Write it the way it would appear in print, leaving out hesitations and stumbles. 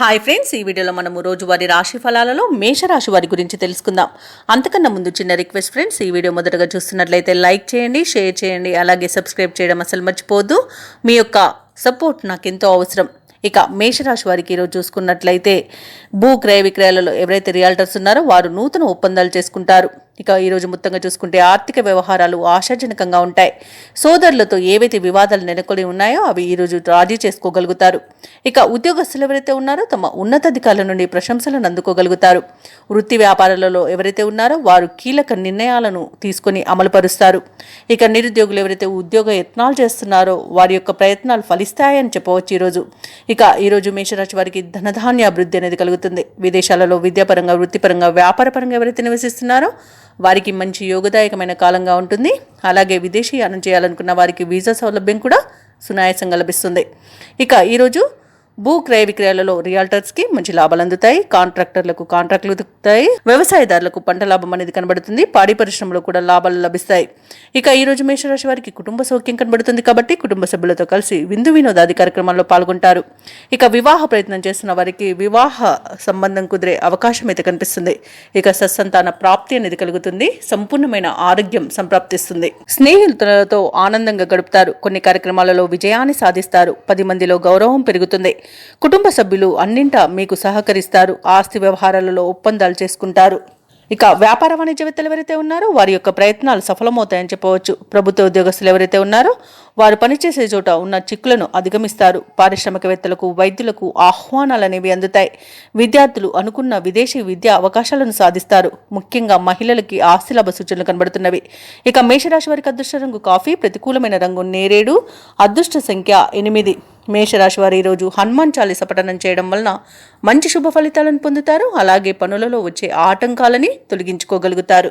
Hi friends, ఈ వీడియోలో మనము రోజువారీ రాశి ఫలాలలో మేషరాశి వారి గురించి తెలుసుకుందాం. అంతకన్నా ముందు చిన్న రిక్వెస్ట్ ఫ్రెండ్స్, ఈ వీడియో మొదటగా చూస్తున్నట్లయితే లైక్ చేయండి, షేర్ చేయండి, అలాగే సబ్స్క్రైబ్ చేయడం అసలు మర్చిపోవద్దు. మీ యొక్క సపోర్ట్ నాకు ఎంతో అవసరం. ఇక మేషరాశి వారికి ఈరోజు చూసుకున్నట్లయితే భూ క్రయ విక్రయాలలో ఎవరైతే రియాల్టర్స్ ఉన్నారో వారు నూతన ఒప్పందాలు చేసుకుంటారు. ఇక ఈరోజు మొత్తంగా చూసుకుంటే ఆర్థిక వ్యవహారాలు ఆశాజనకంగా ఉంటాయి. సోదరులతో ఏవైతే వివాదాలు నెలకొని ఉన్నాయో అవి ఈరోజు రాజీ చేసుకోగలుగుతారు. ఇక ఉద్యోగస్తులు ఎవరైతే ఉన్నారో తమ ఉన్నతాధికారుల నుండి ప్రశంసలను అందుకోగలుగుతారు. వృత్తి వ్యాపారాలలో ఎవరైతే ఉన్నారో వారు కీలక నిర్ణయాలను తీసుకొని అమలుపరుస్తారు. ఇక నిరుద్యోగులు ఎవరైతే ఉద్యోగ యత్నాలు చేస్తున్నారో వారి యొక్క ప్రయత్నాలు ఫలిస్తాయని చెప్పవచ్చు ఈరోజు. ఇక ఈరోజు మేషరాశి వారికి ధనధాన్య అభివృద్ధి అనేది కలుగుతుంది. విదేశాలలో విద్యాపరంగా, వృత్తిపరంగా, వ్యాపారపరంగా ఎవరైతే నివసిస్తున్నారో వారికి మంచి యోగదాయకమైన కాలంగా ఉంటుంది. అలాగే విదేశీయానం చేయాలనుకున్న వారికి వీసా సౌలభ్యం కూడా సునాయాసంగా లభిస్తుంది. ఇక ఈరోజు భూ క్రయ విక్రయాలలో రియాల్టర్స్కి మంచి లాభాలు అందుతాయి. కాంట్రాక్టర్లకు కాంట్రాక్టులు దొరుకుతాయి. వ్యవసాయదారులకు పంట లాభం అనేది కనబడుతుంది. పాడి పరిశ్రమలో కూడా లాభాలు లభిస్తాయి. ఇక ఈ రోజు మేషరాశి వారికి కుటుంబ సౌఖ్యం కనబడుతుంది కాబట్టి కుటుంబ సభ్యులతో కలిసి విందు వినోదాది కార్యక్రమాల్లో పాల్గొంటారు. ఇక వివాహ ప్రయత్నం చేస్తున్న వారికి వివాహ సంబంధం కుదిరే అవకాశం అయితే కనిపిస్తుంది. ఇక సత్సంతాన ప్రాప్తి అనేది కలుగుతుంది. సంపూర్ణమైన ఆరోగ్యం సంప్రాప్తిస్తుంది. స్నేహితులతో ఆనందంగా గడుపుతారు. కొన్ని కార్యక్రమాలలో విజయాన్ని సాధిస్తారు. 10 మందిలో గౌరవం పెరుగుతుంది. కుటుంబ సభ్యులు అన్నింటా మీకు సహకరిస్తారు. ఆస్తి వ్యవహారాలలో ఒప్పందాలు చేసుకుంటారు. ఇక వ్యాపార వాణిజ్యవేత్తలు ఎవరైతే ఉన్నారో వారి యొక్క ప్రయత్నాలు సఫలమవుతాయని చెప్పవచ్చు. ప్రభుత్వ ఉద్యోగస్తులు ఎవరైతే ఉన్నారో వారు పనిచేసే చోట ఉన్న చిక్కులను అధిగమిస్తారు. పారిశ్రామికవేత్తలకు, వైద్యులకు ఆహ్వానాలు అనేవి అందుతాయి. విద్యార్థులు అనుకున్న విదేశీ విద్యా అవకాశాలను సాధిస్తారు. ముఖ్యంగా మహిళలకి ఆస్తిలాభ సూచనలు కనబడుతున్నవి. ఇక మేషరాశి వారికి అదృష్ట రంగు కాఫీ, ప్రతికూలమైన రంగు నేరేడు, అదృష్ట సంఖ్య 8. మేషరాశి వారు ఈరోజు హనుమాన్ చాలీస పఠనం చేయడం వలన మంచి శుభ ఫలితాలను పొందుతారు. అలాగే పనులలో వచ్చే ఆటంకాలని తొలగించుకోగలుగుతారు.